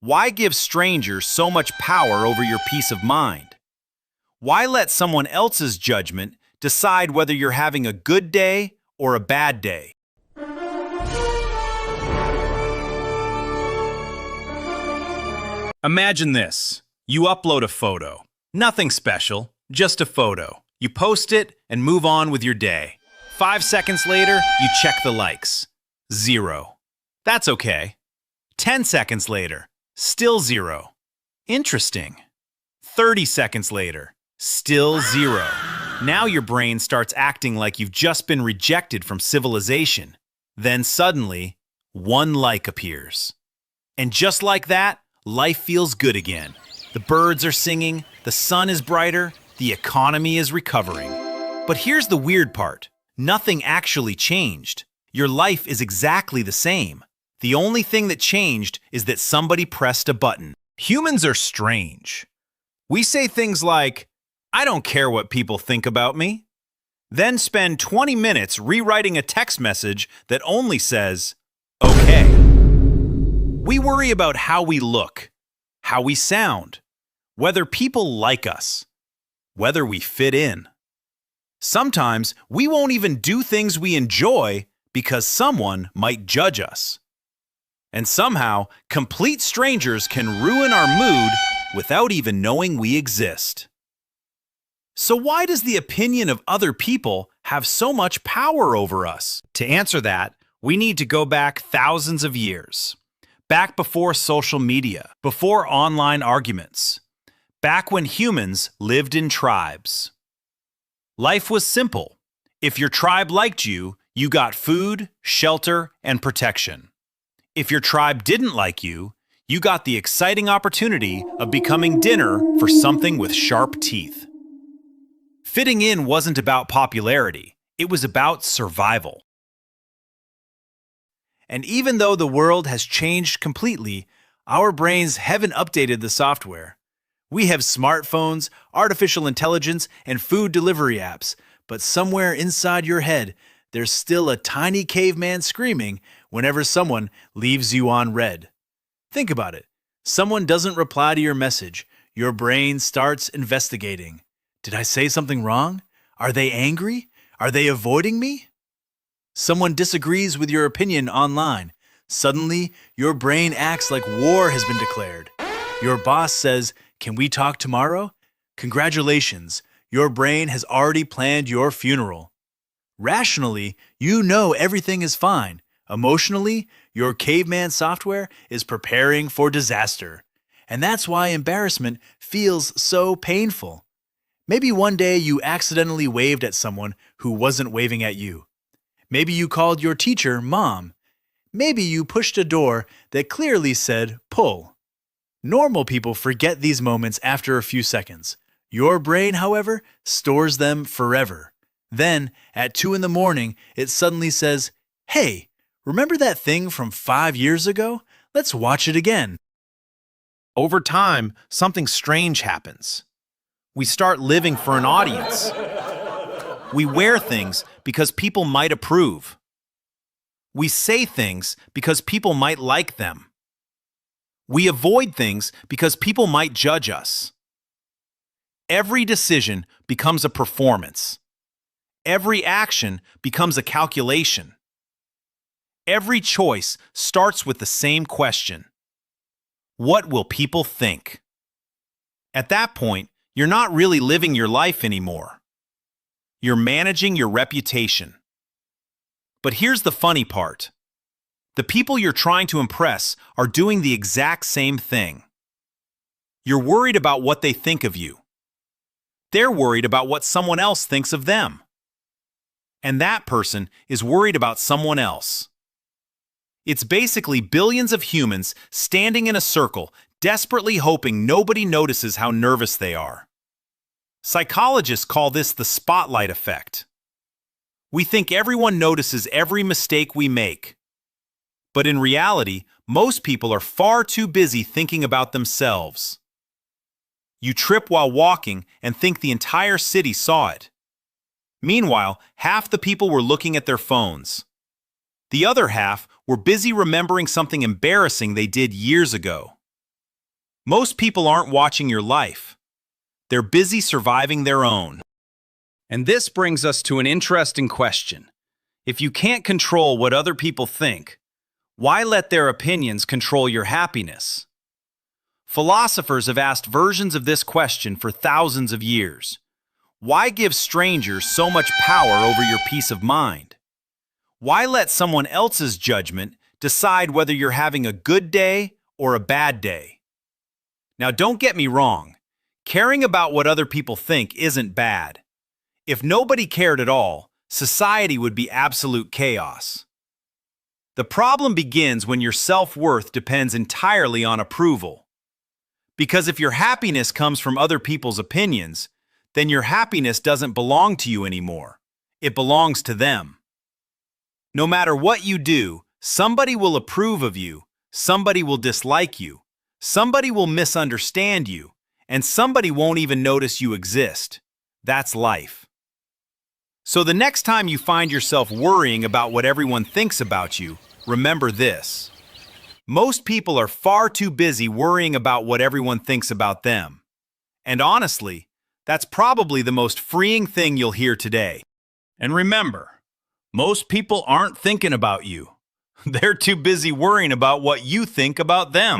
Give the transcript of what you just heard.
Why give strangers so much power over your peace of mind? Why let someone else's judgment decide whether you're having a good day or a bad day? Imagine this. You upload a photo. Nothing special, just a photo. You post it and move on with your day. 5 seconds later, you check the likes. 0. That's okay. 10 seconds later, still 0. Interesting. 30 seconds later, still 0. Now your brain starts acting like you've just been rejected from civilization. Then suddenly, 1 like appears. And just like that, life feels good again. The birds are singing, the sun is brighter, the economy is recovering. But here's the weird part. Nothing actually changed. Your life is exactly the same. The only thing that changed is that somebody pressed a button. Humans are strange. We say things like, "I don't care what people think about me," then spend 20 minutes rewriting a text message that only says, "Okay." We worry about how we look, how we sound, whether people like us, whether we fit in. Sometimes we won't even do things we enjoy because someone might judge us. And somehow, complete strangers can ruin our mood without even knowing we exist. So why does the opinion of other people have so much power over us? To answer that, we need to go back thousands of years. Back before social media, before online arguments, back when humans lived in tribes. Life was simple. If your tribe liked you, you got food, shelter, and protection. If your tribe didn't like you, you got the exciting opportunity of becoming dinner for something with sharp teeth. Fitting in wasn't about popularity, it was about survival. And even though the world has changed completely, our brains haven't updated the software. We have smartphones, artificial intelligence, and food delivery apps, but somewhere inside your head, there's still a tiny caveman screaming whenever someone leaves you on red. Think about it. Someone doesn't reply to your message. Your brain starts investigating. Did I say something wrong? Are they angry? Are they avoiding me? Someone disagrees with your opinion online. Suddenly, your brain acts like war has been declared. Your boss says, "Can we talk tomorrow?" Congratulations, your brain has already planned your funeral. Rationally, you know everything is fine. Emotionally, your caveman software is preparing for disaster. And that's why embarrassment feels so painful. Maybe one day you accidentally waved at someone who wasn't waving at you. Maybe you called your teacher Mom. Maybe you pushed a door that clearly said pull. Normal people forget these moments after a few seconds. Your brain, however, stores them forever. Then, at 2 in the morning, it suddenly says, "Hey, remember that thing from 5 years ago? Let's watch it again." Over time, something strange happens. We start living for an audience. We wear things because people might approve. We say things because people might like them. We avoid things because people might judge us. Every decision becomes a performance. Every action becomes a calculation. Every choice starts with the same question. What will people think? At that point, you're not really living your life anymore. You're managing your reputation. But here's the funny part. The people you're trying to impress are doing the exact same thing. You're worried about what they think of you. They're worried about what someone else thinks of them. And that person is worried about someone else. It's basically billions of humans standing in a circle, desperately hoping nobody notices how nervous they are. Psychologists call this the spotlight effect. We think everyone notices every mistake we make. But in reality, most people are far too busy thinking about themselves. You trip while walking and think the entire city saw it. Meanwhile, half the people were looking at their phones. The other half were busy remembering something embarrassing they did years ago. Most people aren't watching your life. They're busy surviving their own. And this brings us to an interesting question. If you can't control what other people think, why let their opinions control your happiness? Philosophers have asked versions of this question for thousands of years. Why give strangers so much power over your peace of mind? Why let someone else's judgment decide whether you're having a good day or a bad day? Now, don't get me wrong. Caring about what other people think isn't bad. If nobody cared at all, society would be absolute chaos. The problem begins when your self-worth depends entirely on approval. Because if your happiness comes from other people's opinions, then your happiness doesn't belong to you anymore. It belongs to them. No matter what you do, somebody will approve of you, somebody will dislike you, somebody will misunderstand you, and somebody won't even notice you exist. That's life. So the next time you find yourself worrying about what everyone thinks about you, remember this. Most people are far too busy worrying about what everyone thinks about them. And honestly, that's probably the most freeing thing you'll hear today. And remember, most people aren't thinking about you. They're too busy worrying about what you think about them.